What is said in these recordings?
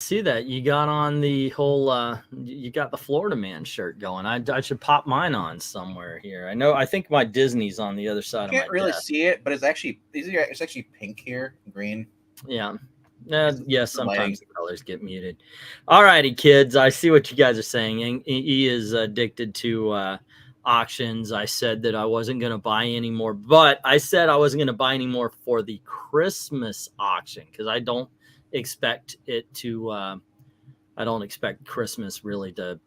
See that you got on the whole you got the Florida Man shirt going. I should pop mine on somewhere here. I think my Disney's on the other side of my Can't really desk. see it, but it's actually pink here, green. Yeah. Yeah, sometimes the colors get muted. All righty, kids. I see what you guys are saying. He is addicted to auctions. I said that I wasn't going to buy any more, but I said I wasn't going to buy any more for the Christmas auction because I don't expect it to I don't expect Christmas really to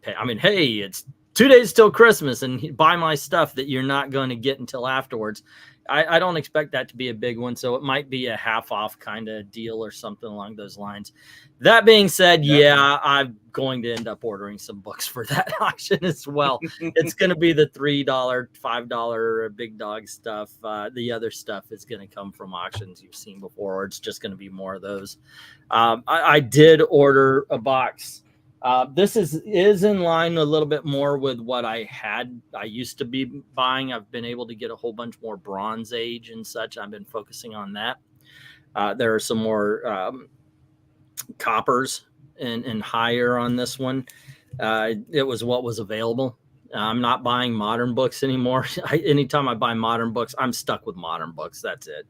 pay. I mean, hey, it's 2 days till Christmas and buy my stuff that you're not going to get until afterwards. I don't expect that to be a big one, so it might be a half off kind of deal or something along those lines. That being said, yeah, I'm going to end up ordering some books for that auction as well. It's going to be the $3, $5 big dog stuff. The other stuff is going to come from auctions you've seen before, or it's just going to be more of those. I did order a box. This is in line a little bit more with what I used to be buying. I've been able to get a whole bunch more Bronze Age and such. I've been focusing on that. There are some more coppers and higher on this one. It was what was available. I'm not buying modern books anymore. Anytime I buy modern books, I'm stuck with modern books. That's it.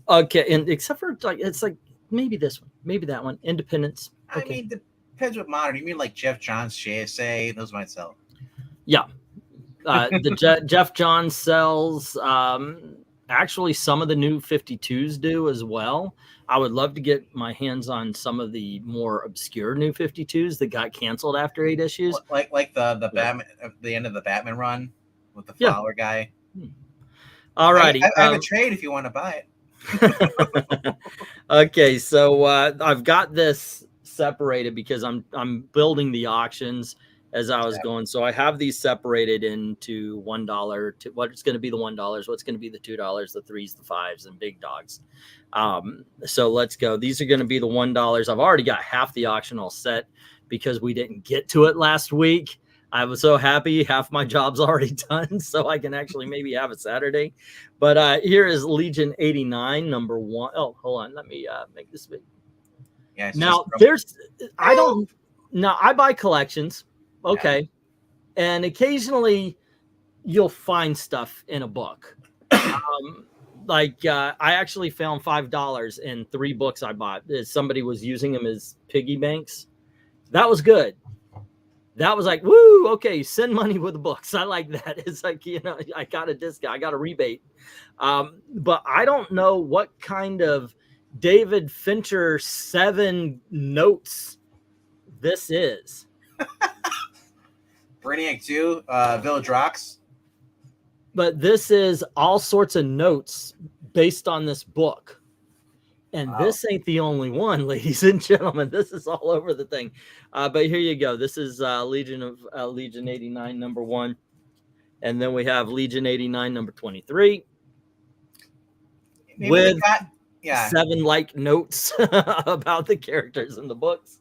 Okay, and except for it's like maybe this one, maybe that one. Independence. Okay. I mean, depends what modern. You mean like Jeff Johns, JSA? Those might sell. Yeah. The Jeff Johns sells. Actually, some of the new 52s do as well. I would love to get my hands on some of the more obscure new 52s that got canceled after 8 issues. Like the Batman, the end of the Batman run with the Fowler guy. All righty. I have a trade if you want to buy it. Okay, so I've got this separated because I'm building the auctions as I was going. So I have these separated into $1 to what's going to be the $1, what's going to be the $2, the 3s, the 5s, and big dogs. So let's go. These are going to be the $1. I've already got half the auction all set because we didn't get to it last week. I was so happy half my job's already done, so I can actually maybe have a Saturday. But here is Legion 89, number 1. Oh, hold on. Let me make this big. Yeah, now I buy collections. Okay. Yeah. And occasionally you'll find stuff in a book. I actually found $5 in 3 books I bought. Somebody was using them as piggy banks. That was good. That was like, woo, okay, send money with the books. I like that. It's like, I got a discount. I got a rebate. But I don't know what kind of David Fincher 7 notes this is. Brainiac 2, Village Rocks. But this is all sorts of notes based on this book. And this ain't the only one, ladies and gentlemen. This is all over the thing. But here you go. This is Legion 89, number 1. And then we have Legion 89, number 23. Maybe with 7 notes about the characters in the books.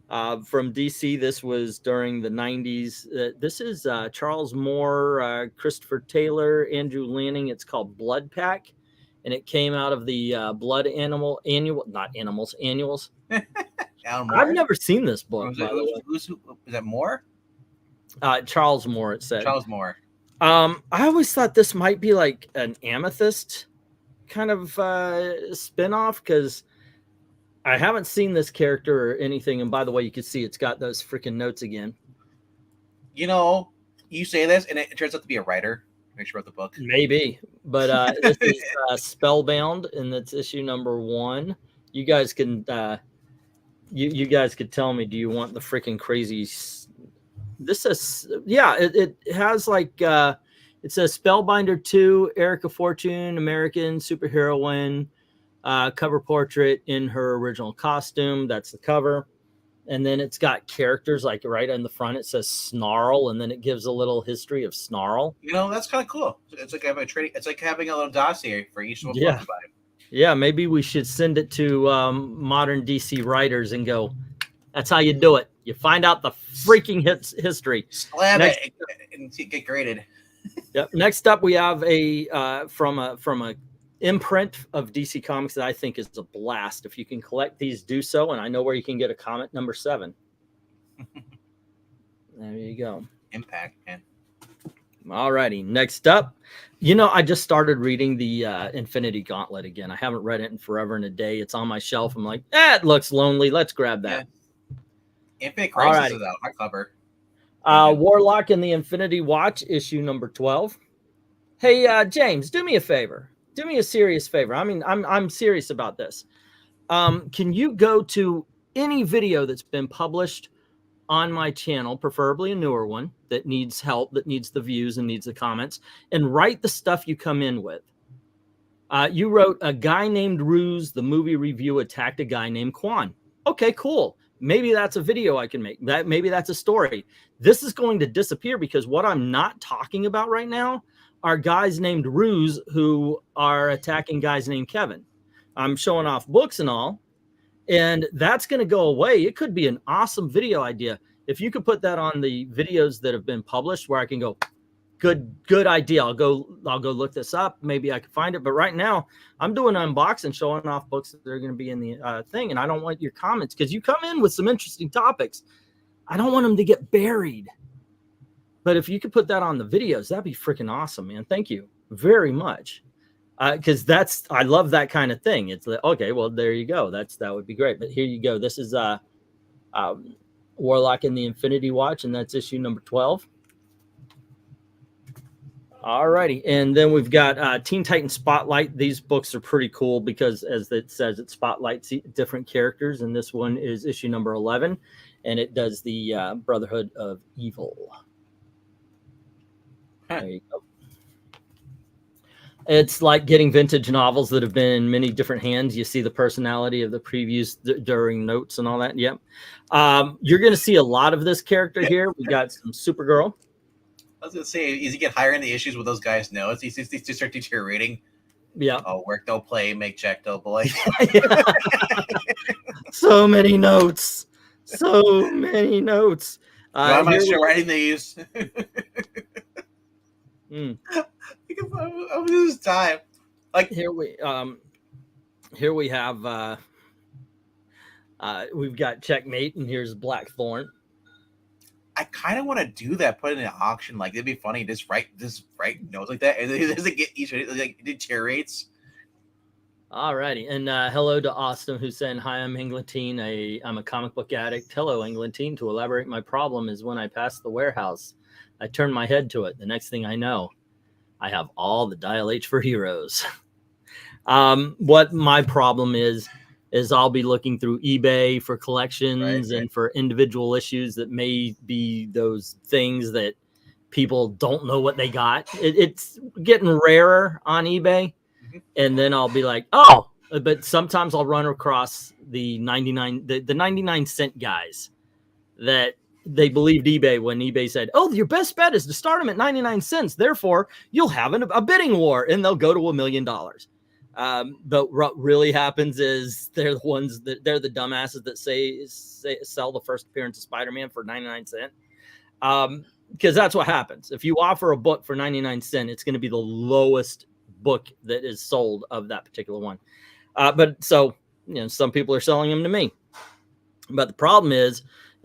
From DC, this was during the 90s. This is Charles Moore, Christopher Taylor, Andrew Lanning. It's called Blood Pack, and it came out of the Blood Animal annuals. I've never seen this book. Is that Moore? Charles Moore, it said. Charles Moore. I always thought this might be like an Amethyst kind of spinoff because I haven't seen this character or anything. And by the way, you can see it's got those freaking notes again. You say this, and it turns out to be a writer. Make sure wrote the book. Maybe, but this is Spellbound, and that's issue number 1. You guys can, you guys could tell me. Do you want the freaking crazy? This is it has like it says Spellbinder 2, Erica Fortune, American superheroine. Cover portrait in her original costume. That's the cover. And then it's got characters like right in the front. It says Snarl, and then it gives a little history of Snarl. That's kind of cool. It's like having It's like having a little dossier for each one. Yeah, maybe we should send it to modern DC writers and go, that's how you do it. You find out the freaking history. Slam it and get graded. Yep. Next up, we have a from a imprint of DC Comics that I think is a blast. If you can collect these, do so. And I know where you can get a comic number 7. There you go. Impact, man. All righty. Next up, you know, I just started reading the Infinity Gauntlet again. I haven't read it in forever and a day. It's on my shelf. I'm like, it looks lonely. Let's grab that. Yeah. Infinite Crisis is out. Hardcover. Warlock and the Infinity Watch, issue number 12. Hey, James, do me a favor. Do me a serious favor. I mean, I'm serious about this. Can you go to any video that's been published on my channel, preferably a newer one that needs help, that needs the views and needs the comments, and write the stuff you come in with? You wrote, a guy named Ruse, the movie review attacked a guy named Quan. Okay, cool. Maybe that's a video I can make. Maybe that's a story. This is going to disappear because what I'm not talking about right now are guys named Ruse who are attacking guys named Kevin. I'm showing off books and all, and that's going to go away. It could be an awesome video idea. If you could put that on the videos that have been published where I can go, good idea. I'll go look this up. Maybe I can find it. But right now I'm doing unboxing, showing off books that are going to be in the thing. And I don't want your comments because you come in with some interesting topics. I don't want them to get buried. But if you could put that on the videos, that'd be freaking awesome, man. Thank you very much. Because I love that kind of thing. It's like, okay, well, there you go. That would be great. But here you go. This is Warlock and the Infinity Watch, and that's issue number 12. All righty. And then we've got Teen Titans Spotlight. These books are pretty cool because, as it says, it spotlights different characters. And this one is issue number 11, and it does the Brotherhood of Evil. There you go. It's like getting vintage novels that have been in many different hands. You see the personality of the previews during notes and all that. Yep. You're going to see a lot of this character here. We got some Supergirl. I was going to say, as you get higher in the issues with those guys' notes, these start deteriorating. Yeah. Oh, work, don't play, make check, don't boy. So many notes. So many notes. I'm not sure writing these. Because of this time, like here we have we've got Checkmate, and here's Blackthorn. I kind of want to do that, put it in an auction. Like, it'd be funny. Just write notes like that, and it doesn't get each like it deteriorates. Alrighty, and hello to Austin, who's saying, "Hi, I'm Englantine. I'm a comic book addict. Hello, Englantine. To elaborate, my problem is when I pass the warehouse, I turn my head to it. The next thing I know, I have all the Dial H for Heroes." What my problem is I'll be looking through eBay for collections and for individual issues that may be those things that people don't know what they got. It's getting rarer on eBay. And then I'll be like, oh, but sometimes I'll run across the 99-cent guys that they believed eBay when eBay said, oh, your best bet is to start them at 99 cents. Therefore, you'll have a bidding war and they'll go to $1 million. But what really happens is they're the ones that they're the dumbasses that say sell the first appearance of Spider-Man for 99 cents. Because that's what happens. If you offer a book for 99 cents, it's going to be the lowest book that is sold of that particular one. But so, some people are selling them to me. But the problem is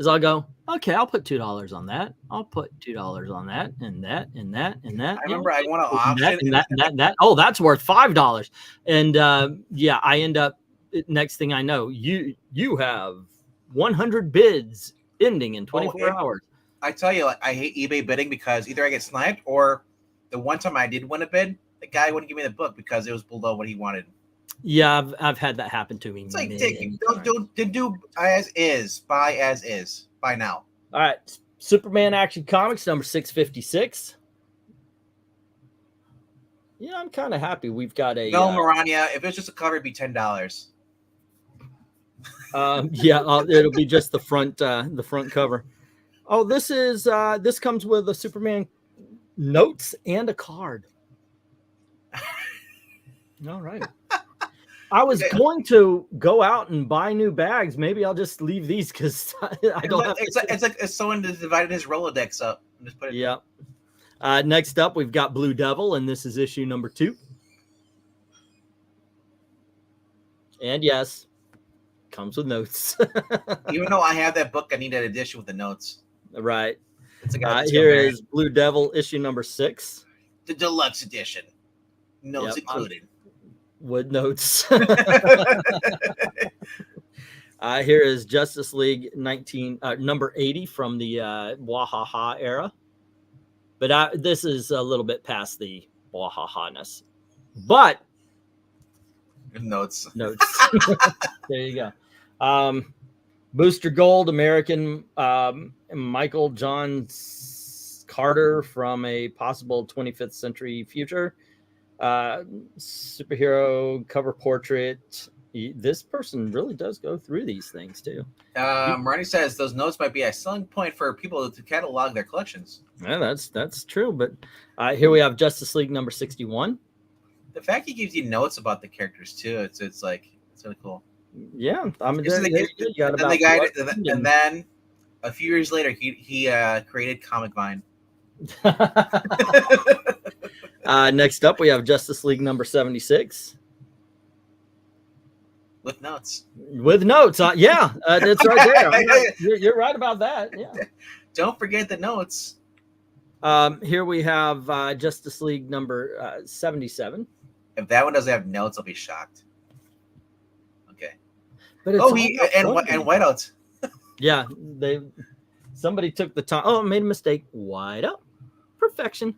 I'll go, okay, I'll put $2 on that. I'll put $2 on that, and that, and that, and that. I remember I want to auction that. Oh, that's worth $5. And yeah, I end up, next thing I know, you have 100 bids ending in 24 hours. I tell you, I hate eBay bidding because either I get sniped, or the one time I did win a bid, the guy wouldn't give me the book because it was below what he wanted. Yeah, I've had that happen to me. It's like, don't do as is, buy as is, buy now. All right, Superman Action Comics number 656. Yeah, I'm kind of happy. We've got a Maranya. If it's just a cover, it'd be $10. Yeah, it'll be just the front cover. Oh, this comes with a Superman notes and a card. All right. I was going to go out and buy new bags. Maybe I'll just leave these because I don't have. It's like someone divided his Rolodex up and just put it. Yeah. Next up, we've got Blue Devil, and this is issue number 2. And yes, comes with notes. Even though I have that book, I need an edition with the notes. Right. It's a guy. Here is Blue Devil issue number 6. The deluxe edition. Notes included. With notes. Here is Justice League number 80 from the Wahaha era. But this is a little bit past the Wahaha-ness. But notes. There you go. Booster Gold, American Michael John Carter from a possible 25th century future. Superhero cover portrait. This person really does go through these things too. Marnie says those notes might be a selling point for people to catalog their collections. Yeah, that's true. But here we have Justice League number 61. The fact he gives you notes about the characters too, it's like it's really cool. Yeah, I mean, and then a few years later, he created Comic Vine. Next up, we have Justice League number 76. With notes. With notes. Yeah, that's right there. You're right about that. Yeah. Don't forget the notes. Here we have Justice League number 77. If that one doesn't have notes, I'll be shocked. Okay. But it's and whiteouts. Yeah, somebody took the time. Oh, made a mistake. White out. Perfection.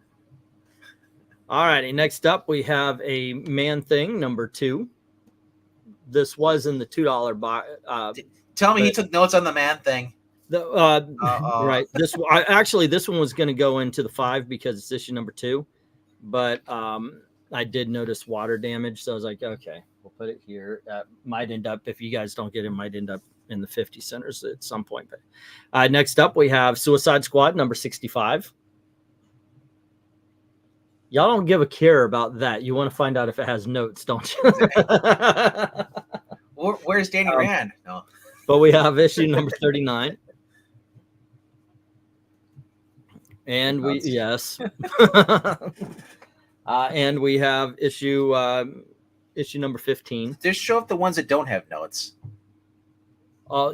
All righty. Next up, we have a Man-Thing number 2. This was in the $2 box. Tell me he took notes on the Man-Thing. Right. This one was going to go into the 5 because it's issue number 2, but I did notice water damage, so I was like, okay, we'll put it here. Might end up, if you guys don't get it, might end up in the 50 centers at some point. But next up, we have Suicide Squad number 65. Y'all don't give a care about that. You want to find out if it has notes, don't you? Where's Danny Rand? No. But we have issue number 39. And and we have issue number 15. Just show up the ones that don't have notes.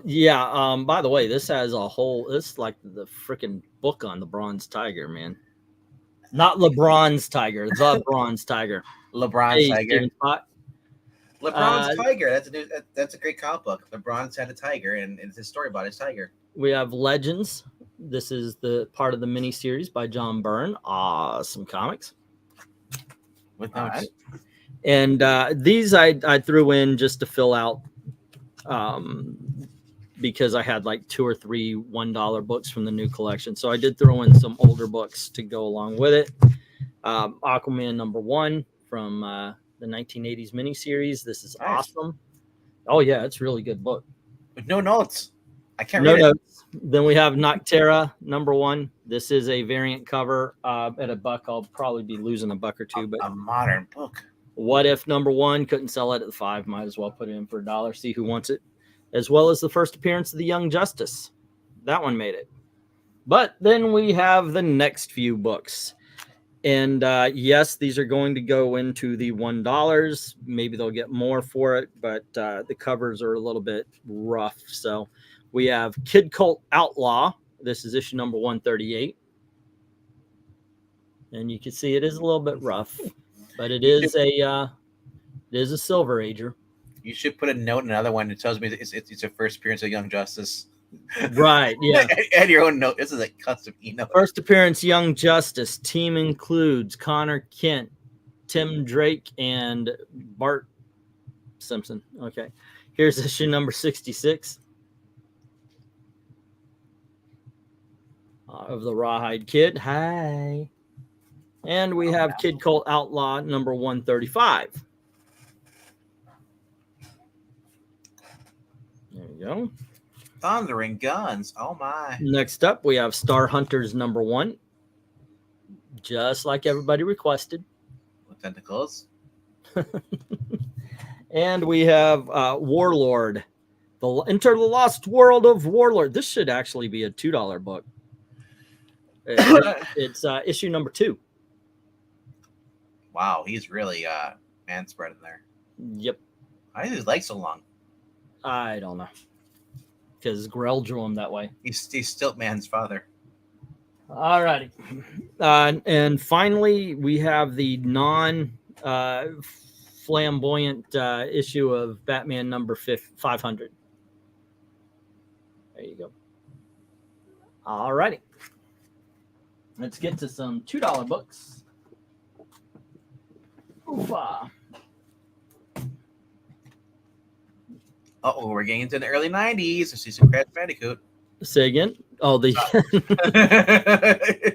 Yeah. By the way, this has this is like the freaking book on the Bronze Tiger, man. Not LeBron's Tiger, the Bronze Tiger. LeBron's Tiger. LeBron's Tiger. That's a great comic book. LeBron's had a tiger, and it's a story about his tiger. We have Legends. This is the part of the mini series by John Byrne. Awesome comics. With notes. And these I threw in just to fill out, because I had like 2 or 3 $1 books from the new collection. So I did throw in some older books to go along with it. Aquaman number 1 from the 1980s miniseries. This is awesome. Oh yeah, it's a really good book. With no notes. I can't read it. Then we have Noctera number 1. This is a variant cover at a buck. I'll probably be losing a buck or two, but a modern book. What If number 1, couldn't sell it at the 5. Might as well put it in for $1. See who wants it. As well as the first appearance of the Young Justice. That one made it. But then we have the next few books. And yes, these are going to go into the $1. Maybe they'll get more for it, but the covers are a little bit rough. So we have Kid Cult Outlaw. This is issue number 138. And you can see it is a little bit rough, but it is a Silver Ager. You should put a note in another one that tells me it's a first appearance of Young Justice. Right, yeah. Add your own note. This is a custom e-note. First appearance, Young Justice. Team includes Connor Kent, Tim Drake, and Bart Simpson. Okay. Here's issue number 66 of the Rawhide Kid. Hi. And we have Kid Cult Outlaw number 135. There you go. Thundering guns. Oh my. Next up, we have Star Hunters number 1. Just like everybody requested. With tentacles. And we have Warlord. Enter the Lost World of Warlord. This should actually be a $2 book. It's issue number 2. Wow, he's really man spreading there. Yep. Why does his leg so long? I don't know. Because Grell drew him that way. He's still man's father. All righty. And finally, we have the non-flamboyant issue of Batman number 500. There you go. All righty. Let's get to some $2 books. Oofa. Uh-oh, we're getting into the early 90s. I see some Crash Bandicoot. Say again? Oh, the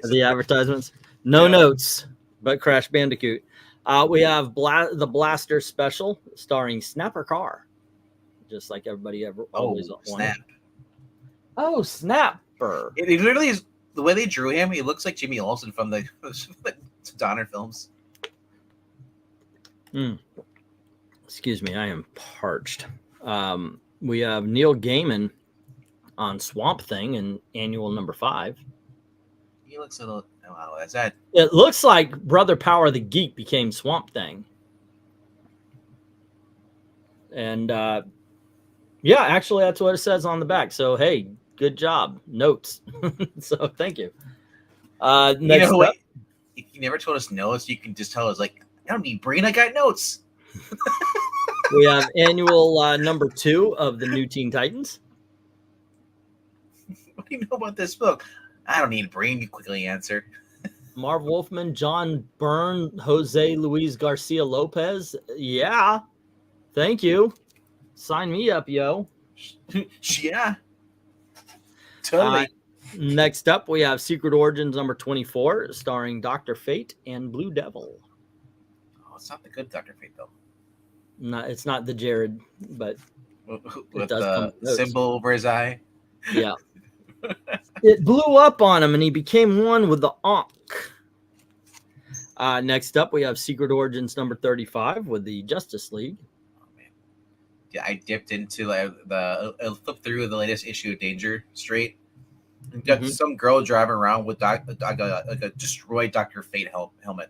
the advertisements. No notes, but Crash Bandicoot. We have the Blaster Special starring Snapper Carr. Just like everybody always wanted. Snap. Oh, Snapper. It literally is, the way they drew him, he looks like Jimmy Olsen from the Donner films. Excuse me, I am parched. We have Neil Gaiman on Swamp Thing in annual number 5. He looks a little, wow, that's that. It looks like Brother Power the Geek became Swamp Thing. And yeah, actually that's what it says on the back. So hey, good job. Notes. So thank you. Next you know what? up, You never told us notes. You can just tell us, like, I don't need brain, I got notes. we have annual number 2 of the New Teen Titans. What do you know about this book? I don't need brain, you quickly answer. Marv Wolfman, John Byrne, Jose Luis Garcia Lopez. Yeah. Thank you. Sign me up, yo. Yeah. Totally. Next up, we have Secret Origins number 24, starring Dr. Fate and Blue Devil. Oh, it's not the good Dr. Fate, though. No, it's not the Jared, but with the symbol over his eye. Yeah. It blew up on him, and he became one with the Ankh. Next up, we have Secret Origins number 35 with the Justice League. Oh, man. Yeah, I dipped into I flipped through the latest issue of Danger Straight. And got some girl driving around with like a destroyed Dr. Fate helmet.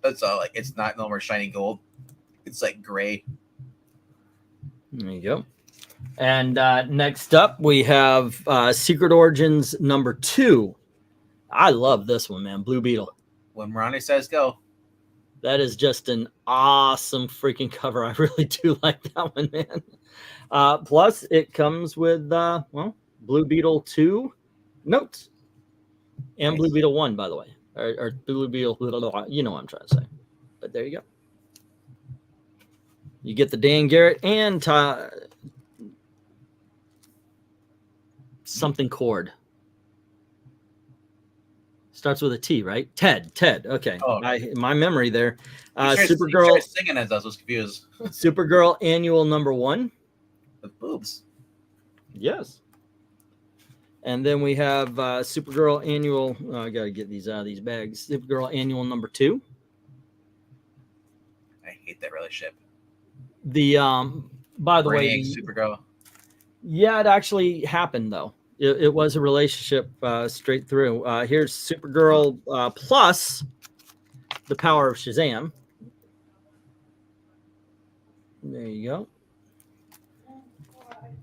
That's all. Like, it's not no more shiny gold. It's like gray. There you go. And next up, we have Secret Origins number 2. I love this one, man. Blue Beetle. When Marani says go. That is just an awesome freaking cover. I really do like that one, man. Plus, it comes with, well, Blue Beetle 2 notes. And Blue Beetle 1, by the way. Or Blue Beetle, you know what I'm trying to say. But there you go. You get the Dan Garrett and something chord. Starts with a T, right? Ted. Okay. Oh. My memory there. Supergirl singing as I was confused. Supergirl annual number 1. With boobs. Yes. And then we have Supergirl annual. I got to get these out of these bags. Supergirl annual number 2. I hate that relationship. The by the way, Supergirl. Yeah, it actually happened though. It was a relationship straight through. Here's Supergirl plus the power of Shazam. There you go.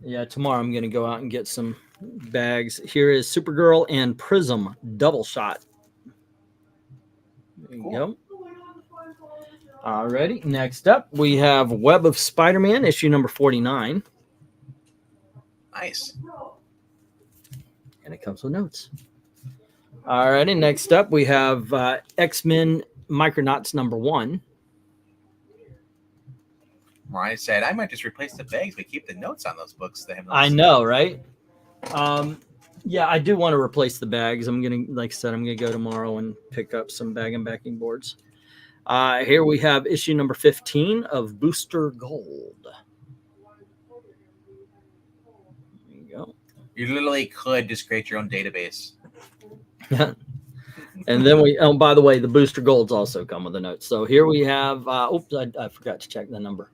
Yeah, tomorrow I'm going to go out and get some bags. Here is Supergirl and Prism double shot. There you go. Alrighty. Next up, we have Web of Spider-Man, issue number 49. Nice. And it comes with notes. Alrighty. Next up, we have X-Men Micronauts number 1. Ryan said, I might just replace the bags, but keep the notes on those books. I know, right? Yeah, I do want to replace the bags. I'm going to, like I said, I'm going to go tomorrow and pick up some bag and backing boards. Here we have issue number 15 of Booster Gold. There you go. You literally could just create your own database. And then by the way, the Booster Golds also come with a note. So here we have, oops, I forgot to check the number.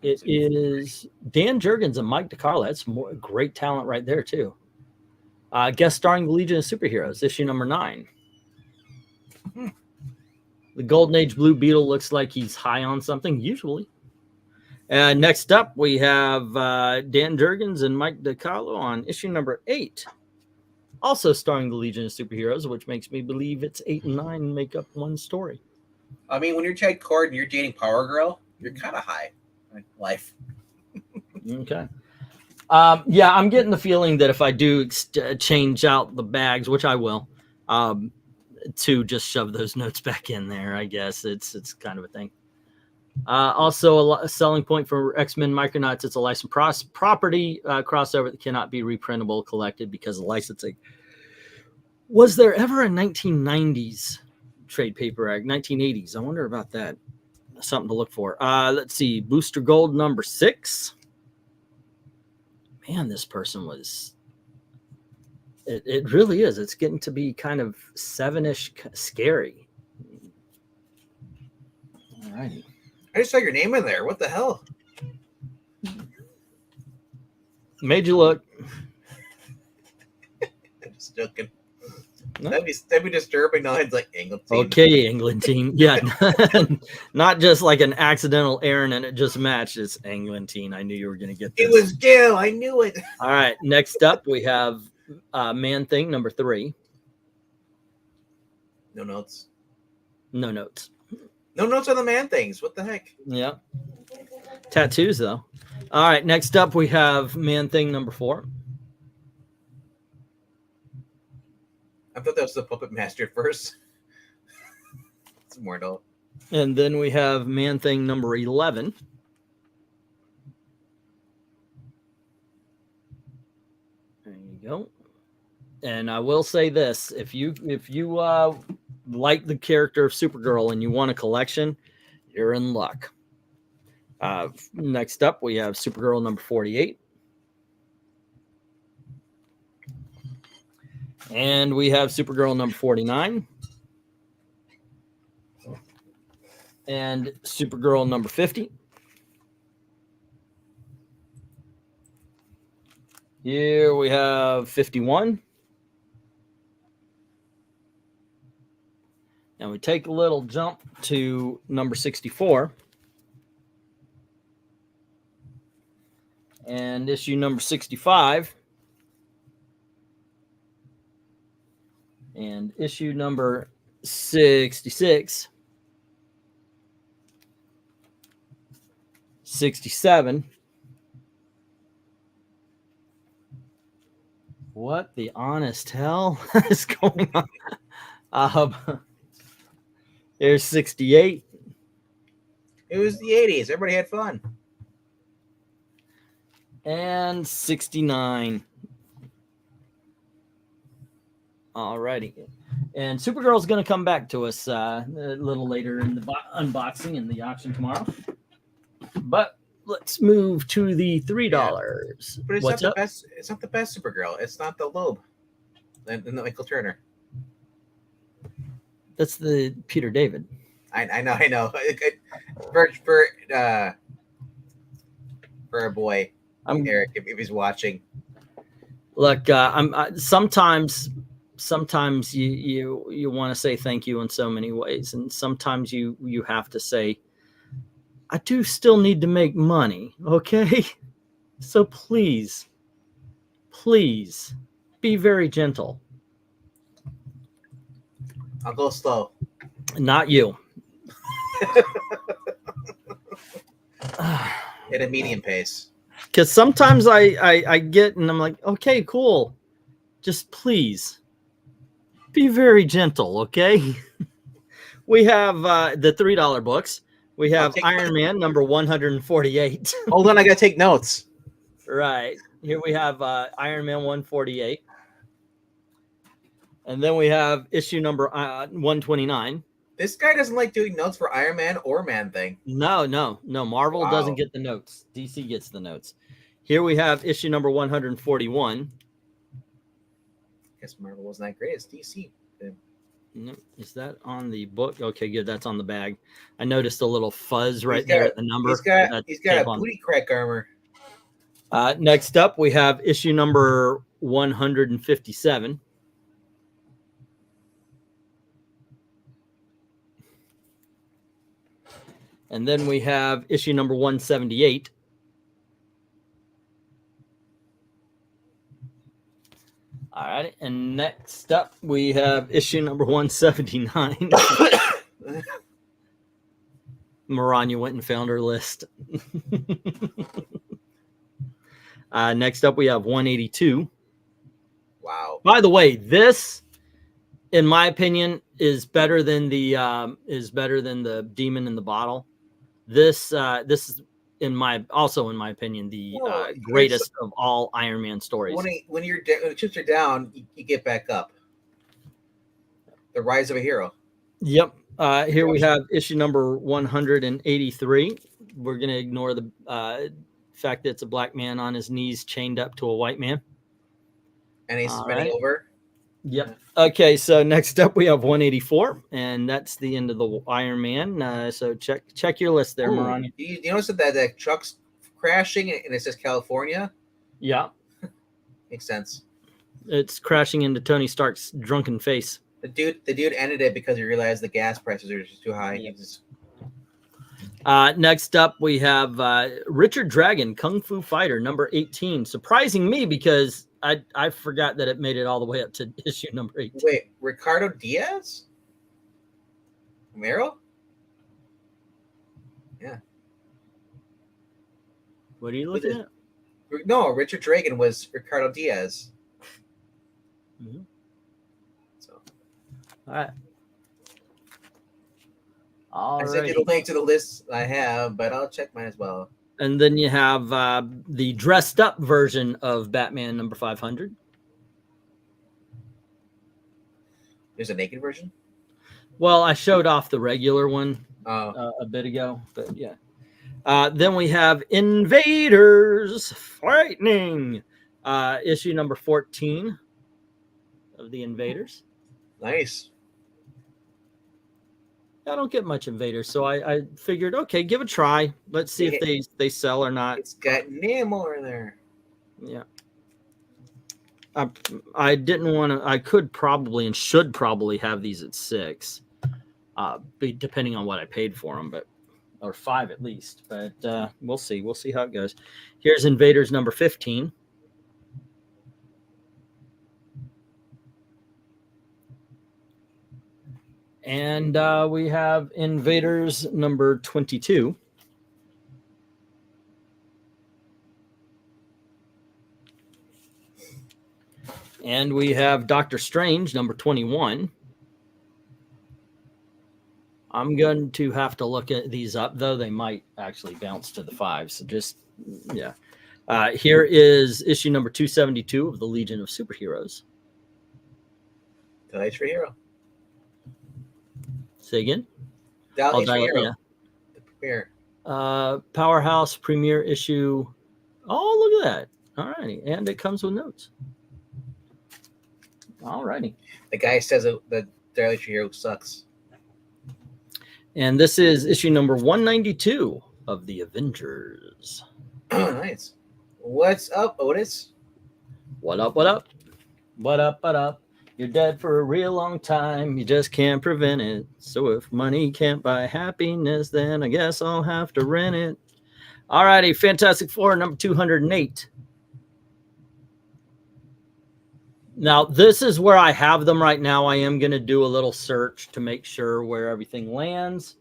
It is Dan Jurgens and Mike DiCarlo. That's more great talent right there, too. Guest starring the Legion of Superheroes, issue number 9. The Golden Age Blue Beetle looks like he's high on something, usually. Next up, we have Dan Jurgens and Mike DiCarlo on issue number 8. Also starring the Legion of Superheroes, which makes me believe it's 8 and 9 make up one story. I mean, when you're Chad Cord and you're dating Power Girl, you're kind of high in life. Okay. Yeah, I'm getting the feeling that if I do change out the bags, which I will, to just shove those notes back in there, I guess it's kind of a thing. Also, a selling point for X-Men Micronauts, it's a licensed property crossover that cannot be reprintable, collected because of licensing. Was there ever a 1990s trade paperback? 1980s? I wonder about that. Something to look for. Let's see. Booster Gold number 6. Man, this person was... It really is. It's getting to be kind of 7-ish scary. All righty. I just saw your name in there. What the hell? Made you look. I'm just joking. No. That'd be disturbing. No, it's like England team. Okay, England team. Yeah, not just like an accidental errand and it just matched. It's England team. I knew you were going to get this. It was Gil. I knew it. All right. Next up, we have Man-Thing number 3. No notes. No notes. No notes on the Man-Things. What the heck? Yeah. Tattoos, though. All right. Next up, we have Man-Thing number 4. I thought that was the Puppet Master first. It's Mortal. And then we have Man-Thing number 11. There you go. And I will say this: if you like the character of Supergirl and you want a collection, you're in luck. Next up, we have Supergirl number 48. And we have Supergirl number 49. And Supergirl number 50. Here we have 51. And we take a little jump to number 64. And issue number 65. And issue number 66. 67. What the honest hell is going on? There's 68. It was the 80s. Everybody had fun. And 69. Alrighty. And Supergirl's going to come back to us a little later in the unboxing and the auction tomorrow. But let's move to the $3. Yeah. But it's What's not up? the best. It's not the best Supergirl. It's not the Loeb. And the Michael Turner. That's the Peter David. I know. For a boy, Eric, if he's watching. Look, sometimes you want to say thank you in so many ways, and sometimes you have to say, I do still need to make money, okay? So please be very gentle. I'll go slow. Not you. At a medium pace. Because sometimes I get and I'm like, okay, cool. Just please be very gentle, okay? We have the $3 books. We have Iron Man number 148. Hold on, I gotta take notes. Right. Here we have Iron Man 148. And then we have issue number 129. This guy doesn't like doing notes for Iron Man or Man-Thing. No. Marvel doesn't get the notes. DC gets the notes. Here we have issue number 141. Guess Marvel wasn't that great. It's DC. Is that on the book? Okay, good. That's on the bag. I noticed a little fuzz right there at the number. He's got a booty crack armor. Next up, we have issue number 157. And then we have issue number 178. All right. And next up, we have issue number 179. Maranya went and found her list. Next up, we have 182. Wow. By the way, this, in my opinion, is better than the Demon in the Bottle. This is in my opinion the greatest of all Iron Man stories. When the chips are down, you get back up. The Rise of a Hero. Yep. Here we have issue number 183. We're gonna ignore the fact that it's a black man on his knees chained up to a white man. And he's spinning over. Yep. Okay, so next up we have 184, and that's the end of the Iron Man. So check your list there, Maranya. You notice that truck's crashing and it says California? Yeah. Makes sense. It's crashing into Tony Stark's drunken face. The dude ended it because he realized the gas prices are just too high. Yep. Next up, we have Richard Dragon, Kung Fu Fighter, number 18. Surprising me because I forgot that it made it all the way up to issue number 18. Wait, Ricardo Diaz? Romero? Yeah. What are you looking at? No, Richard Dragon was Ricardo Diaz. Mm-hmm. All right. I sent you the link to the list I have, but I'll check mine as well. And then you have the dressed up version of Batman number 500. There's a naked version? Well, I showed off the regular one a bit ago, but yeah. Then we have Invaders Frightening, issue number 14 of the Invaders. Nice. I don't get much Invaders, so I figured, okay, give a try. Let's see if they sell or not. It's got Nemo in there. Yeah. I didn't want to. I could probably and should probably have these at 6, depending on what I paid for them, or 5 at least. But we'll see. We'll see how it goes. Here's Invaders number 15. And we have Invaders number 22. And we have Doctor Strange number 21. I'm going to have to look at these up, though. They might actually bounce to the 5. So just, yeah. Here is issue number 272 of the Legion of Superheroes. Nice for Hero. Say again? Hero. The premiere. Powerhouse premiere issue. Oh, look at that. All righty. And it comes with notes. All righty. The guy says that Daily Hero sucks. And this is issue number 192 of the Avengers. Nice. What's up, Otis? What up, what up? What up, what up? You're dead for a real long time. You just can't prevent it. So if money can't buy happiness, then I guess I'll have to rent it. All righty. Fantastic Four, number 208. Now, this is where I have them right now. I am going to do a little search to make sure where everything lands.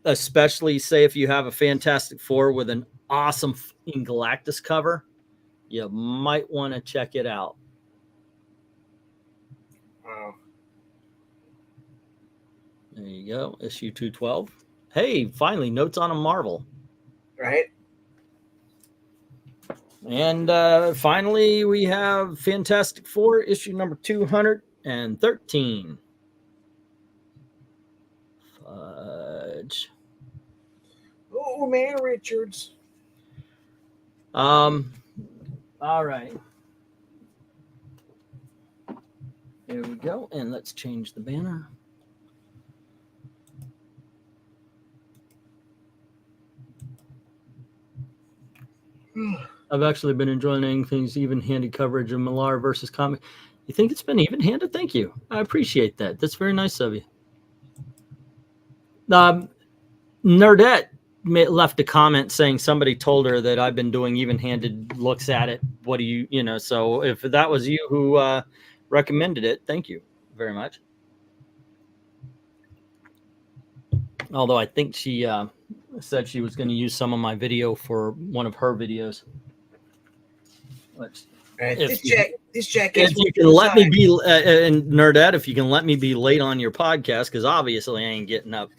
Especially, say, if you have a Fantastic Four with an awesome Galactus cover, you might want to check it out. Wow. There you go. Issue 212. Hey, finally, notes on a Marvel. Right. And finally, we have Fantastic Four, issue number 213. Fudge. Oh, man, Richards. All right. There we go. And let's change the banner. I've actually been enjoying things even-handed coverage of Millar versus comic. You think it's been even-handed? Thank you. I appreciate that. That's very nice of you. Nerdette left a comment saying somebody told her that I've been doing even-handed looks at it. What do you, so if that was you who recommended it, thank you very much. Although I think she said she was going to use some of my video for one of her videos. This Jack. If you can let me be, and Nerdette, if you can let me be late on your podcast, because obviously I ain't getting up.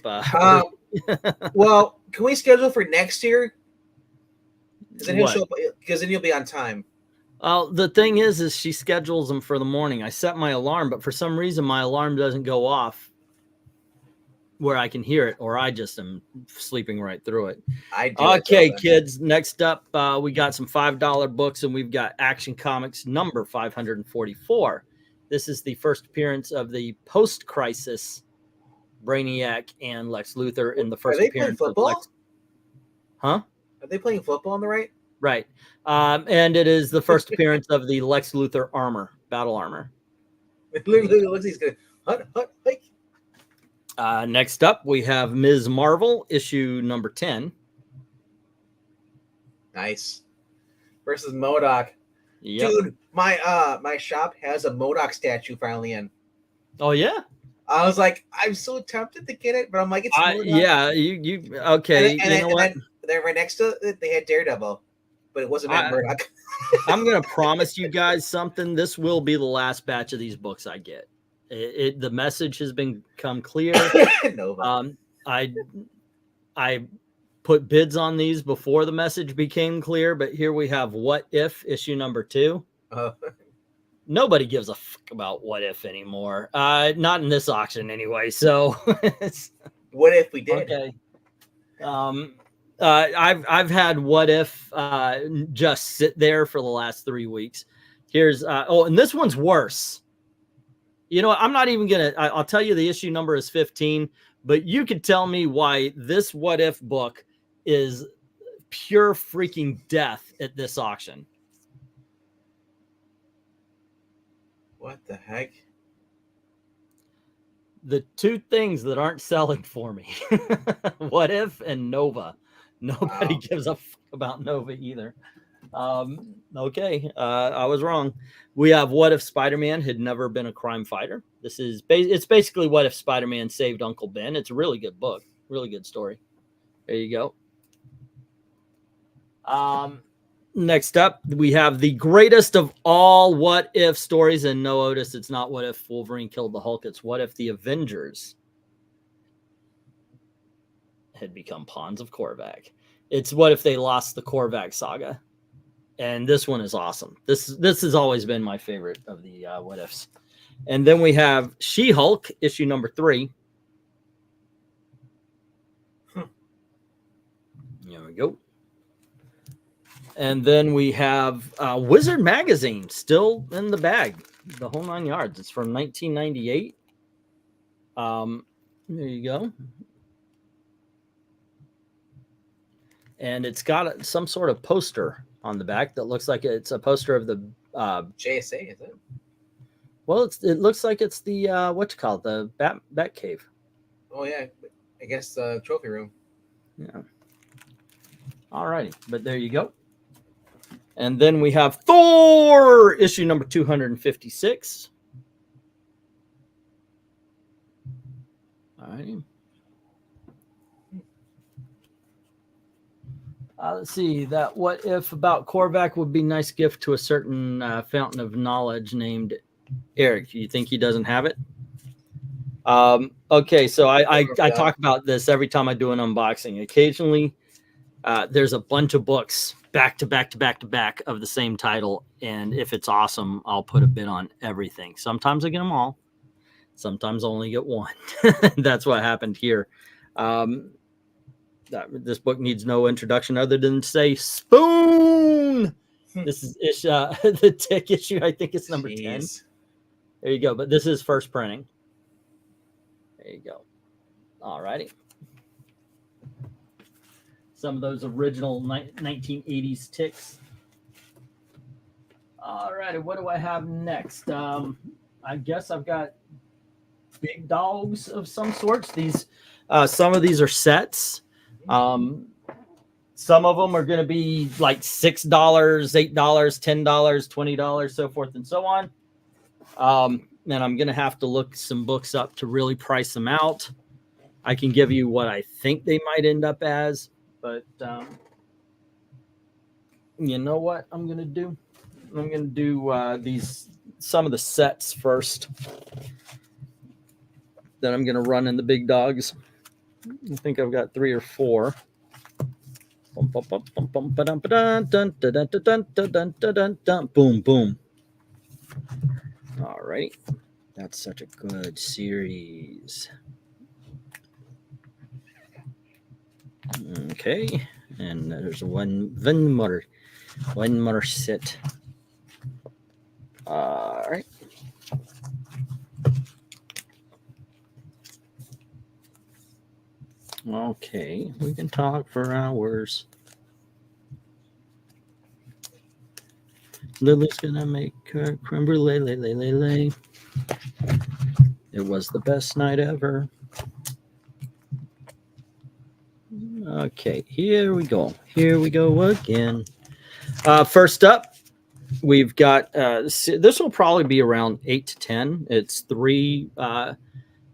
Well, can we schedule for next year? Because then he'll show up. Because then you'll be on time. Well, the thing is she schedules them for the morning. I set my alarm, but for some reason my alarm doesn't go off where I can hear it, or I just am sleeping right through it. Okay, kids. Next up, we got some $5 books, and we've got Action Comics number 544. This is the first appearance of the post-crisis Brainiac and Lex Luthor in the first appearance of Lex. Huh? Are they playing football on the right? Right. And it is the first appearance of the Lex Luthor armor, battle armor. It literally looks like he's going to next up, we have Ms. Marvel, issue number 10. Nice. Versus MODOK. Yep. Dude, my shop has a MODOK statue finally in. Oh, yeah? I was like, I'm so tempted to get it, but I'm like, it's MODOK. Yeah, you okay. And then right next to it, they had Daredevil, but it wasn't MODOK. I'm going to promise you guys something. This will be the last batch of these books I get. The message has become clear. I put bids on these before the message became clear, but here we have What If issue number 2. Nobody gives a fuck about What If anymore. Not in this auction anyway. So what if we did? Okay. I've had What If just sit there for the last 3 weeks. Here's and this one's worse. You know, I'm not even going to, I'll tell you the issue number is 15, but you could tell me why this What If book is pure freaking death at this auction. What the heck? The two things that aren't selling for me, What If and Nova. Nobody gives a fuck about Nova either. Okay, I was wrong. We have What If Spider-Man had never been a crime fighter. This is it's basically What If Spider-Man saved Uncle Ben. It's a really good book, really good story. There you go. Next up, we have the greatest of all What If stories. And no, Otis, it's not What If Wolverine killed the Hulk. It's What If the Avengers had become pawns of Korvac. It's What If they lost the Korvac saga. And this one is awesome. This has always been my favorite of the What Ifs. And then we have She-Hulk, issue number 3. There we go. And then we have Wizard Magazine, still in the bag. The whole 9 yards. It's from 1998. There you go. And it's got some sort of poster on the back that looks like it's a poster of the JSA, is it? Well, it looks like it's the what you call it, the Bat Cave. Oh yeah, I guess the trophy room. Yeah. All righty, but there you go. And then we have Thor, issue number 256. All righty. Let's see, that What If about Korvac would be nice gift to a certain fountain of knowledge named Eric. You think he doesn't have it? Okay, so I talk about this every time I do an unboxing. Occasionally, there's a bunch of books back to back to back to back of the same title, and if it's awesome, I'll put a bid on everything. Sometimes I get them all. Sometimes I only get one. That's what happened here. This book needs no introduction other than to say spoon. This is the Tick issue. I think it's number 10. There you go. But this is first printing. There you go. All righty. Some of those original 1980s Ticks. All righty. What do I have next? I guess I've got big dogs of some sorts. These some of these are sets. Some of them are going to be like $6, $8, $10, $20, so forth and so on. And I'm going to have to look some books up to really price them out. I can give you what I think they might end up as, but you know what I'm going to do? I'm going to do some of the sets first. Then I'm going to run in the big dogs. I think I've got 3 or 4. Boom, boom. All right. That's such a good series. Okay. And there's one more set. All right. Okay, we can talk for hours. Lily's gonna make her creme brulee. It was the best night ever. Okay, here we go. Here we go again. First up, we've got this will probably be around 8 to 10. It's three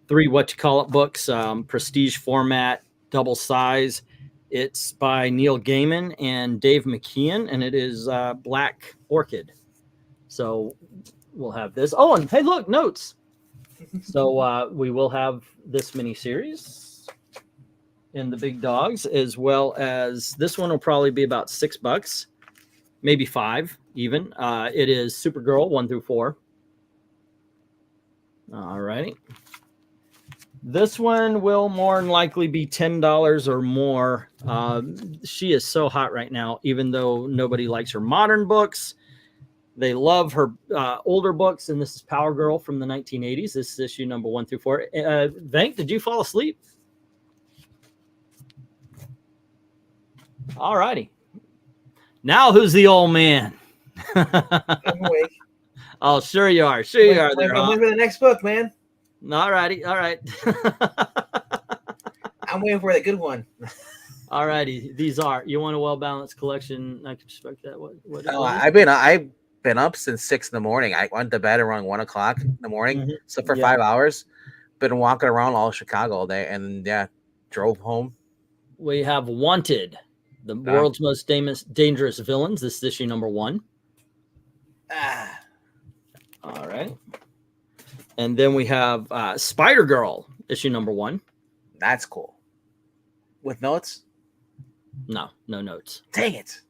books, prestige format, double size. It's by Neil Gaiman and Dave McKeon, and it is Black Orchid. So we'll have this. Oh, and hey, look, notes. So we will have this miniseries in the big dogs, as well as this one will probably be about $6, maybe 5 even. It is Supergirl 1 through 4. All righty. This one will more than likely be $10 or more. She is so hot right now, even though nobody likes her modern books. They love her older books, and this is Power Girl from the 1980s. This is issue number 1 through 4. Venk, did you fall asleep? All righty. Now who's the old man? I'm awake. Oh, sure you are. Sure you are. I'm waiting for the next book, man. All righty. All right. I'm waiting for the good one. All righty. These are. You want a well-balanced collection? I can expect that. What I've been up since 6 in the morning. I went to bed around 1 o'clock in the morning. So for 5 hours, been walking around all Chicago all day, and drove home. We have Wanted, the world's most dangerous villains. This is issue number 1. All right. And then we have Spider Girl, issue number 1. That's cool. With notes? No notes. Dang it.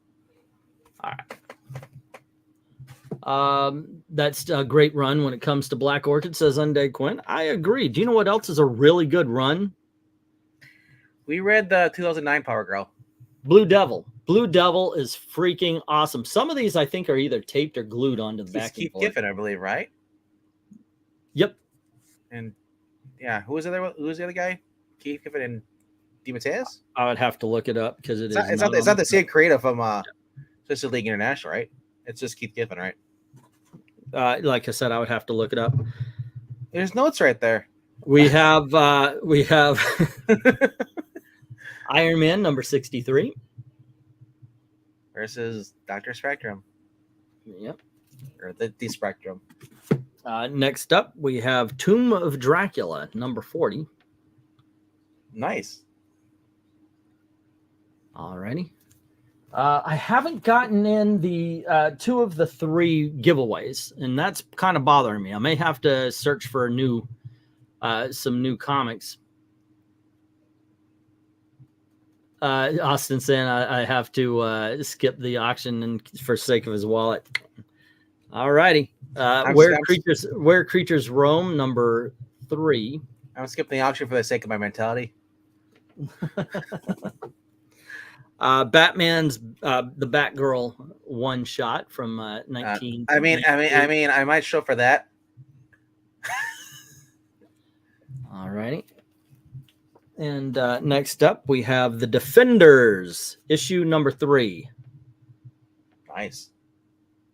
All right. That's a great run when it comes to Black Orchid, says Undead Quinn. I agree. Do you know what else is a really good run? We read the 2009 Power Girl. Blue Devil. Blue Devil is freaking awesome. Some of these I think are either taped or glued onto the back. Keith Giffen, I believe, right? Yep. And who was the other guy? Keith Giffen and DeMatteis? I would have to look it up because it's not the same creator from Justice League International, right? It's just Keith Giffen, right? Like I said, I would have to look it up. There's notes right there. We have Iron Man number 63 versus Dr. Spectrum. Yep. Or the Spectrum. Next up, we have Tomb of Dracula number 40. Nice. Alrighty. I haven't gotten in the 2 of the 3 giveaways, and that's kind of bothering me. I may have to search for some new comics. Austin saying I have to skip the auction and for sake of his wallet. Alrighty. Where Creatures Roam number 3. I'm skipping the auction for the sake of my mentality. Batman's the Batgirl one shot from 19. I mean, I might show for that. All righty. And next up, we have The Defenders, issue number 3. Nice.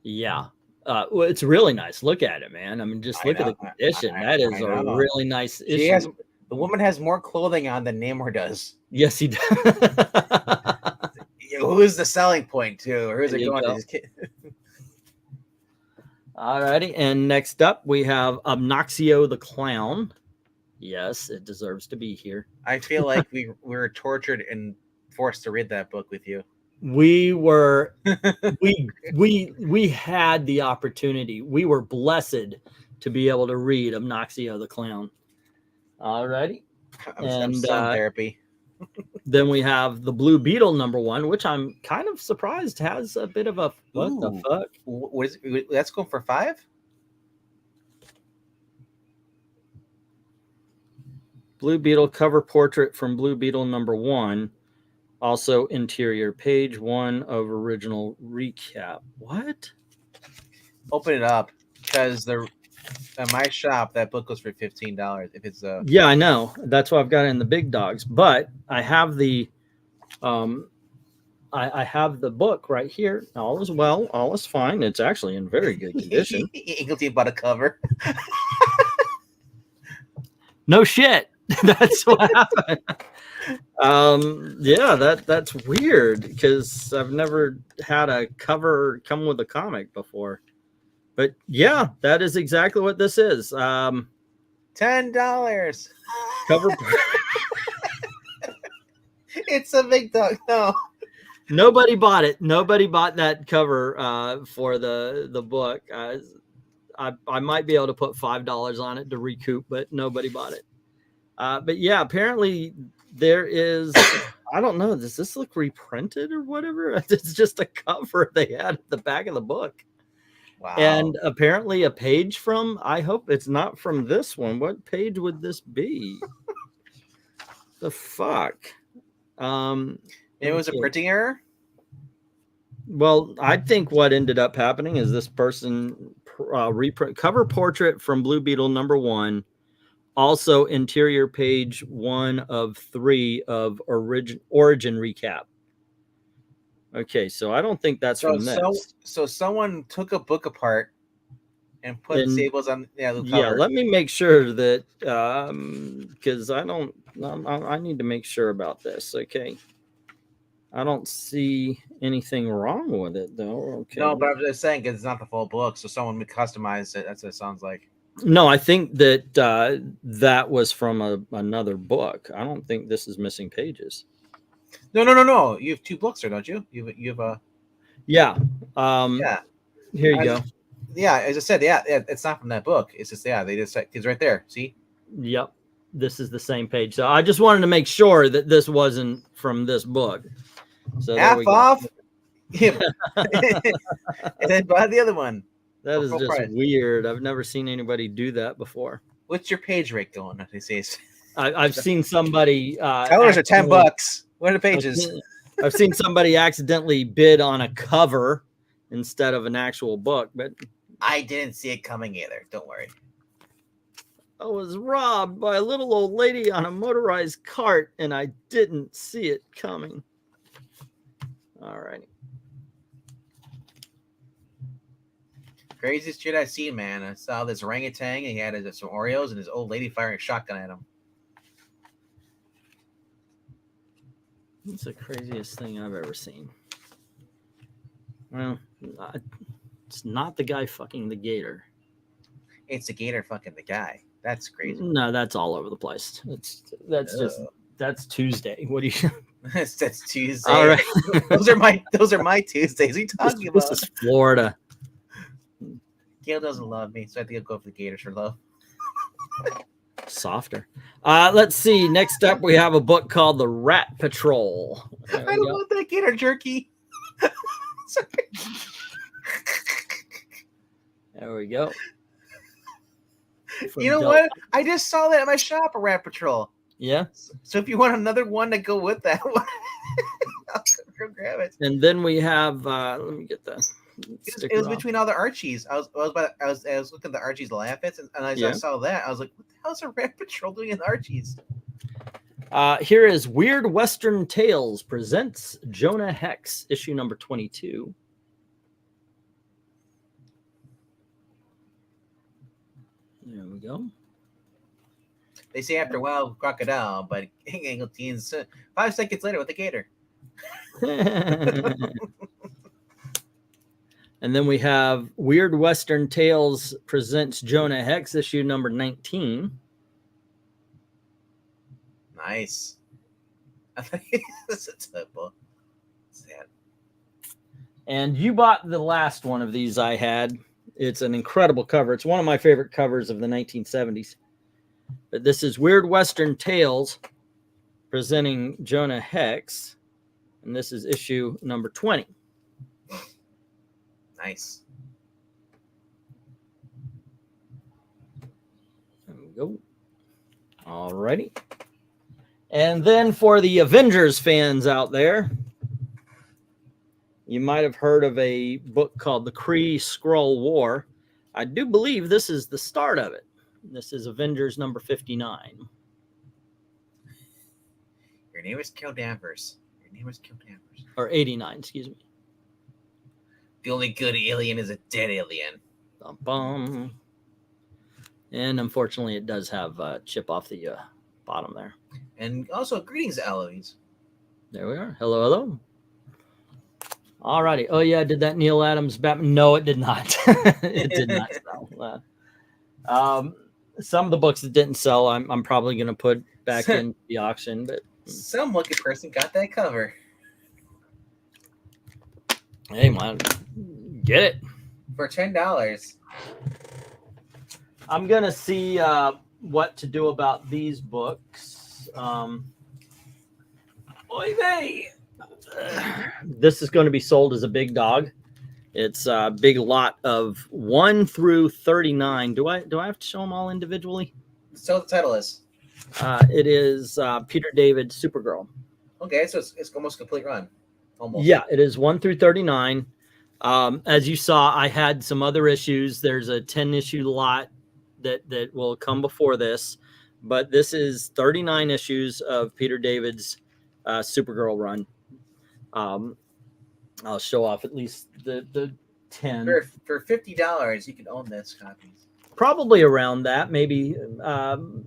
Yeah. Well, it's really nice. Look at it, man. I mean, just look at the condition. That is a really nice issue. The woman has more clothing on than Namor does. Yes, he does. Who's the selling point too? Or who's it going Go. to? Alrighty, and next up we have Obnoxio the Clown. Yes, it deserves to be here. I feel like we were tortured and forced to read that book with you. We were, we had the opportunity. We were blessed to be able to read Obnoxio the Clown. Alrighty, I'm still in therapy. Then we have the Blue Beetle #1, which I'm kind of surprised has a bit of a what the fuck. What is? Let's go for 5. Blue Beetle cover portrait from Blue Beetle #1. Also interior page 1 of original recap. What? Open it up, because at my shop that book goes for $15 if it's yeah, I know, that's why I've got it in the big dogs, but I have the I have the book right here. All is well, all is fine. It's actually in very good condition. Guilty about a cover. No shit. That's what happened. Yeah, that's weird because I've never had a cover come with a comic before. But yeah, that is exactly what this is. $10 Cover. It's a big dog. No, Nobody bought it. Nobody bought that cover for the book. I might be able to put $5 on it to recoup, but nobody bought it. But yeah, apparently there is. I don't know. Does this look reprinted or whatever? It's just a cover they had at the back of the book. wow. And apparently a page from, I hope it's not from this one. What page would this be? The fuck? It was a printing error? Well, I think what ended up happening is this person reprint cover portrait from Blue Beetle #1. Also interior page 1 of 3 of origin recap. Okay, so I don't think that's from this. So someone took a book apart and put Sables on the cover. Yeah, let me make sure that because I need to make sure about this. Okay, I don't see anything wrong with it though. Okay, no, but I'm just saying because it's not the full book, so someone customized it. That's what it sounds like. No, I think that that was from another book. I don't think this is missing pages. No. You have 2 books there, don't you? You have a. Yeah. Yeah. Here you go. Yeah, as I said, yeah, it's not from that book. It's just they just it's right there. See? Yep. This is the same page. So I just wanted to make sure that this wasn't from this book. So half off. Yeah. And then buy the other one. That is just weird. I've never seen anybody do that before. What's your page rate going? They say I've seen somebody. Colors are $10. What are the pages? I've seen somebody accidentally bid on a cover instead of an actual book, but I didn't see it coming either. Don't worry. I was robbed by a little old lady on a motorized cart, and I didn't see it coming. All righty. Craziest shit I've seen, man. I saw this orangutan, and he had some Oreos, and his old lady firing a shotgun at him. It's the craziest thing I've ever seen. Well, it's not the guy fucking the gator. It's the gator fucking the guy. That's crazy. No, that's all over the place. That's Tuesday. What do you? That's Tuesday. All right. those are my Tuesdays. What are you talking about? This is Florida. Gail doesn't love me, so I think I'll go for the Gators for love. Softer. Let's see. Next up, we have a book called The Rat Patrol. I don't want that Gator jerky. Sorry. There we go. You know what? I just saw that at my shop, a Rat Patrol. Yeah. So if you want another one to go with that one, I'll go grab it. And then we have. Let me get the. It was between all the Archies. I was looking at the Archies laugh outfits, and I saw that. I was like, "What the hell's a Rat Patrol doing in the Archies?" Here is Weird Western Tales presents Jonah Hex, issue number 22. There we go. They say after a while, crocodile, but angle teens 5 seconds later with a gator. And then we have Weird Western Tales presents Jonah Hex, issue number 19. Nice. That's a typo. Sad. And you bought the last one of these I had. It's an incredible cover. It's one of my favorite covers of the 1970s. But this is Weird Western Tales presenting Jonah Hex. And this is issue number 20. Nice. There we go. All righty. And then for the Avengers fans out there, you might have heard of a book called The Kree Skrull War. I do believe this is the start of it. This is Avengers number 59. Your name is Kel Danvers. Your name is Kel Danvers. Or 89, excuse me. The only good alien is a dead alien. Bum, bum. And unfortunately, it does have a chip off the bottom there. And also, greetings, Alois. There we are. Hello, hello. All righty. Oh, yeah. Did that Neil Adams Batman? No, it did not. It did not sell. Some of the books that didn't sell, I'm probably going to put back in the auction. But some lucky person got that cover. Hey, man. Get it. For $10. I'm going to see what to do about these books. Oy vey. This is going to be sold as a big dog. It's a big lot of 1 through 39. Do I have to show them all individually? So the title is? It is Peter David Supergirl. Okay, so it's almost complete run. Almost. Yeah, it is 1 through 39. As you saw, I had some other issues. There's a 10-issue lot that will come before this, but this is 39 issues of Peter David's Supergirl run. I'll show off at least the 10. For $50, you can own this copy. Probably around that, maybe.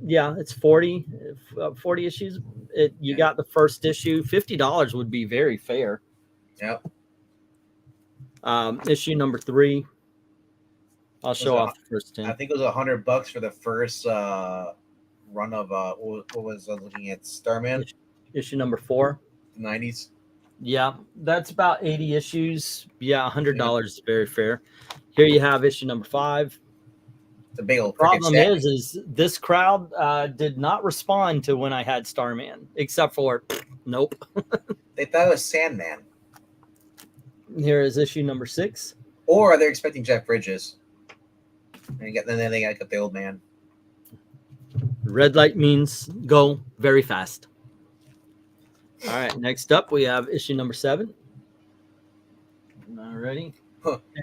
Yeah, it's 40 issues. You got the first issue. $50 would be very fair. Yep. Issue number 3. I'll show off the first 10. I think it was $100 for the first run of what was I looking at? Starman. Issue number 4. 90s. Yeah, that's about 80 issues. Yeah, $100 is very fair. Here you have issue number 5. It's a big old problem is this crowd did not respond to when I had Starman, except for nope. They thought it was Sandman. Here is issue number 6. Or they're expecting Jeff Bridges. And then they got the old man. Red light means go very fast. All right, next up we have issue number 7. Alrighty.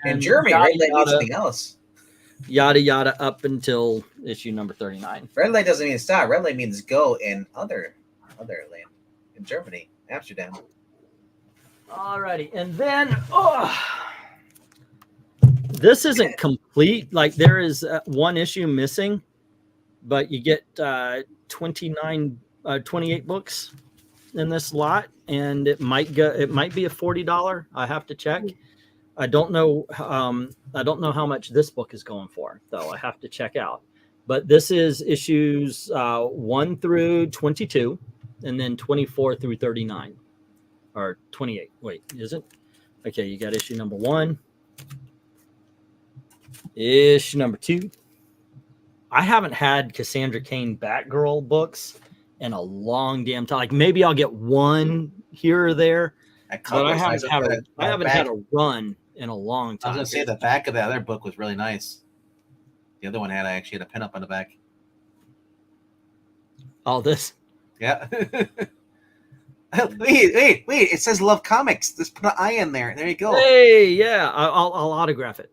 In Germany, red light means something else. Yada yada up until issue number 39. Red light doesn't mean stop. Red light means go in other land. In Germany, Amsterdam. Alrighty, and then this isn't complete. Like there is 1 issue missing, but you get 28 books in this lot, and it might be a $40. I have to check. I don't know how much this book is going for, though. I have to check out. But this is issues 1 through 22, and then 24 through 39, or 28. Wait, is it? Okay, you got issue number 1, issue number 2. I haven't had Cassandra Cain Batgirl books in a long damn time. Like maybe I'll get 1 here or there, but I haven't had a run in a long time. I was gonna say the back of the other book was really nice. The other one I actually had a pin up on the back. All this? Yeah. wait! It says Love Comics. Just put an I in there. There you go. Hey, yeah, I'll autograph it.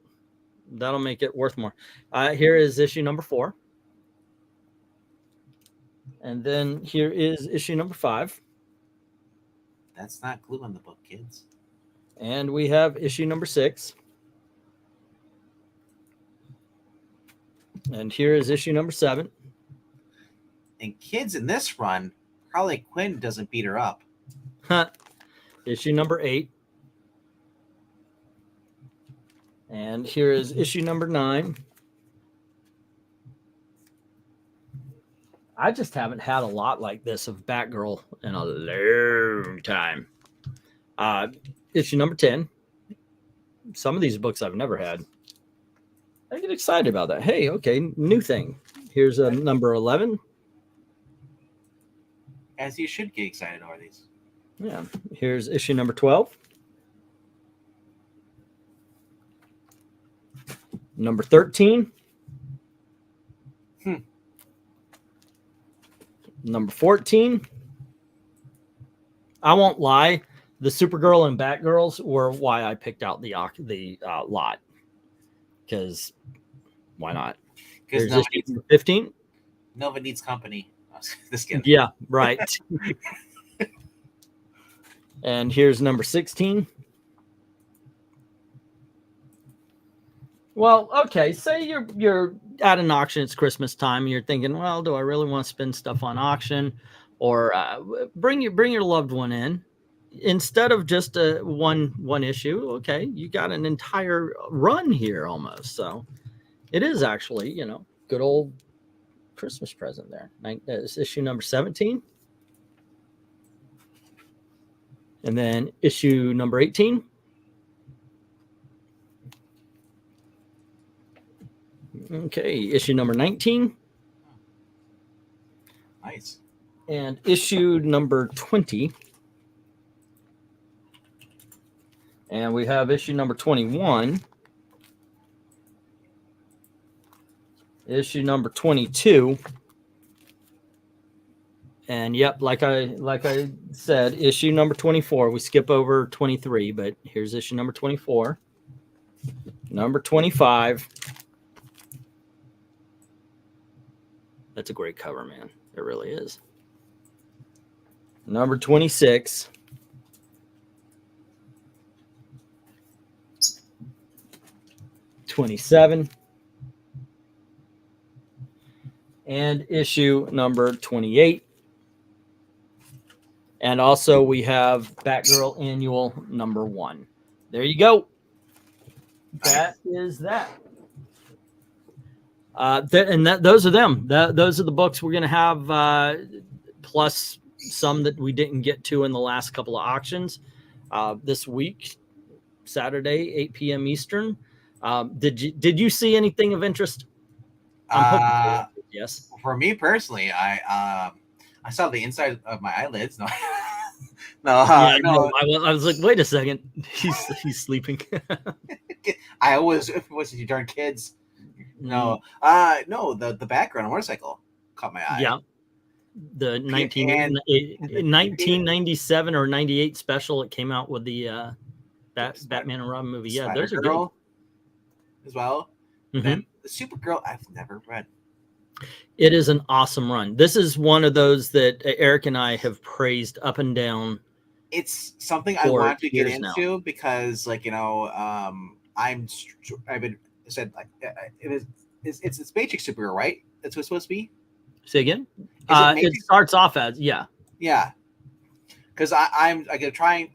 That'll make it worth more. Here is issue number 4. And then here is issue number 5. That's not glue on the book, kids. And we have issue number 6. And here is issue number 7. And kids in this run, Harley Quinn doesn't beat her up. Huh. Issue number 8. And here is issue number 9. I just haven't had a lot like this of Batgirl in a long time. Issue number 10. Some of these books I've never had. I get excited about that. Hey, okay, new thing. Here's a number 11. As you should get excited over these. Yeah. Here's issue number 12. Number 13. Number 14. I won't lie. The Supergirl and Batgirls were why I picked out the lot. Because why not? Because 15. Nova needs company. This kid. Yeah, right. And here's number 16. Well, okay. Say you're at an auction. It's Christmas time. And you're thinking, well, do I really want to spend stuff on auction, or bring your loved one in instead of just one issue? Okay, you got an entire run here almost. So it is actually, good old Christmas present there. It's issue number 17. And then issue number 18. Okay, issue number 19. Nice. And issue number 20. And we have issue number 21. Issue number 22. And yep, like I said, issue number 24. We skip over 23, but here's issue number 24. Number 25. That's a great cover, man. It really is. Number 26. '27. And issue number 28. And also we have Batgirl Annual number 1. There you go. That is that. Those are them. Those are the books we're going to have, plus some that we didn't get to in the last couple of auctions this week, Saturday, 8 p.m. Eastern. Did you see anything of interest? Yes. For me personally, I saw the inside of my eyelids. No, no. I was like, wait a second, he's sleeping. I always was you darn kids. No, no. The background motorcycle caught my eye. Yeah, the 1997 or 98 special. It came out with the Batman and Robin movie. Yeah, those are good as well. Mm-hmm. Then the Supergirl, I've never read. It is an awesome run. This is one of those that Eric and I have praised up and down. It's something I want to get into because, like, I've been said like it's basic Supergirl, right? That's what it's supposed to be. Say again. It starts off as yeah. Because I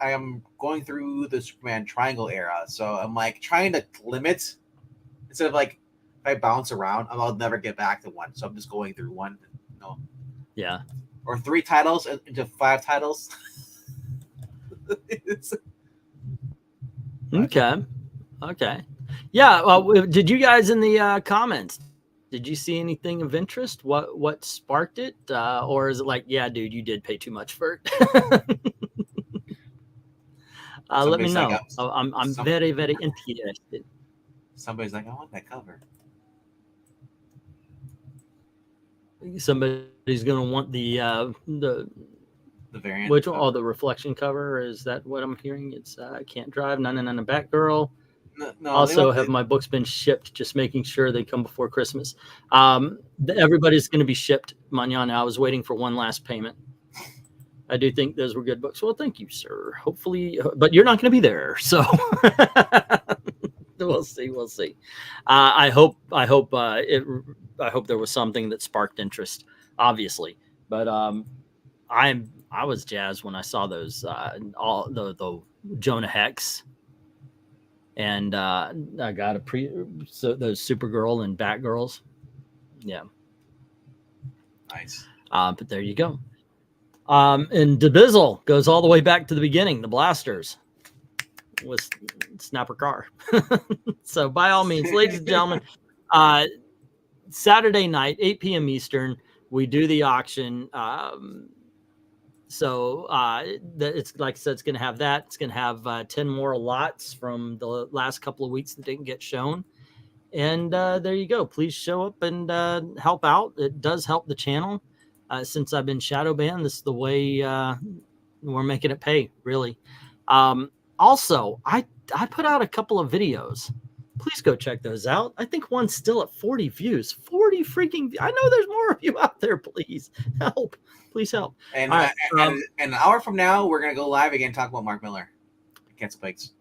am going through the Superman Triangle era, so I'm like trying to limit instead of like if I bounce around, I'll never get back to one. So I'm just going through one. Yeah. Or 3 titles into 5 titles. Okay. Yeah. Well, did you guys in the comments? Did you see anything of interest? What sparked it, or is it like, yeah, dude, you did pay too much for it? Let me know. Like, I'm very, very interested. Somebody's like, I want that cover. Somebody's gonna want the variant. Which one? Oh, the reflection cover. Is that what I'm hearing? It's Can't Drive, 999 Batgirl. No, also, have my books been shipped? Just making sure they come before Christmas. Everybody's going to be shipped mañana. I was waiting for one last payment. I do think those were good books. Well, thank you, sir. Hopefully, but you're not going to be there, so we'll see. I hope there was something that sparked interest. obviously. But I was jazzed when I saw those all the Jonah Hex, and I got those Supergirl and Batgirls. Yeah, Nice. but there you go. And DeBizzle goes all the way back to the beginning, the Blasters with Snapper Carr. So by all means, ladies and gentlemen, Saturday night, 8 p.m. Eastern, we do the auction. So it's like I said, it's going to have that. It's going to have 10 more lots from the last couple of weeks that didn't get shown. And there you go. Please show up and help out. It does help the channel. Since I've been shadow banned, this is the way we're making it pay, really. Also, I put out a couple of videos. Please go check those out. I think one's still at 40 views. 40 freaking. I know there's more of you out there. Please help. Please help. And, right, and an hour from now, we're going to go live again, talk about Mark Miller. Cancel Pikes.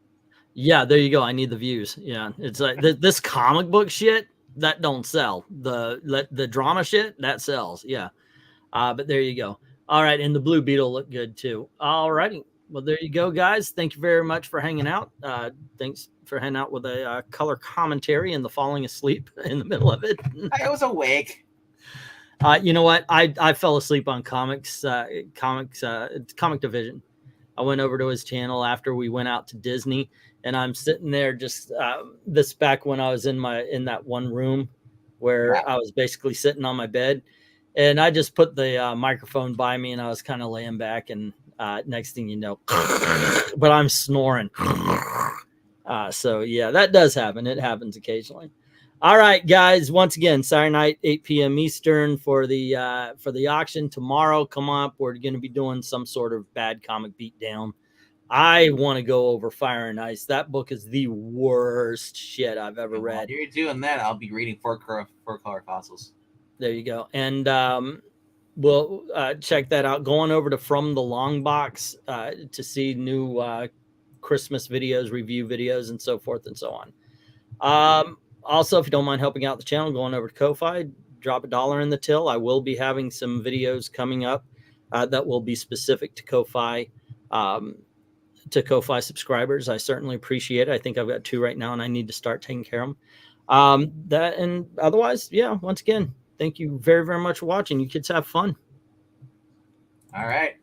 Yeah, there you go. I need the views. Yeah, it's like this comic book shit that don't sell. The drama shit that sells. Yeah, but there you go. All right, and the Blue Beetle looked good too. All righty. Well, there you go, guys. Thank you very much for hanging out. Thanks for hanging out with a color commentary and the falling asleep in the middle of it. I was awake. You know what? I fell asleep on Comic Division. I went over to his channel after we went out to Disney, and I'm sitting there just this back when I was in that one room where I was basically sitting on my bed, and I just put the microphone by me, and I was kind of laying back, and next thing you know, but I'm snoring. So yeah, that does happen. It happens occasionally. All right, guys. Once again, Saturday night, 8 p.m. Eastern for the auction. Tomorrow, come up. We're going to be doing some sort of bad comic beatdown. I want to go over Fire and Ice. That book is the worst shit I've ever read. While you're doing that, I'll be reading four color fossils. There you go. And we'll check that out. Going over to From the Long Box to see new Christmas videos, review videos, and so forth and so on. Also, if you don't mind helping out the channel, going over to Ko-Fi, drop $1 in the till. I will be having some videos coming up that will be specific to Ko-Fi subscribers. I certainly appreciate it. I think I've got 2 right now, and I need to start taking care of them. That and otherwise, yeah. Once again, thank you very, very much for watching. You kids have fun. All right.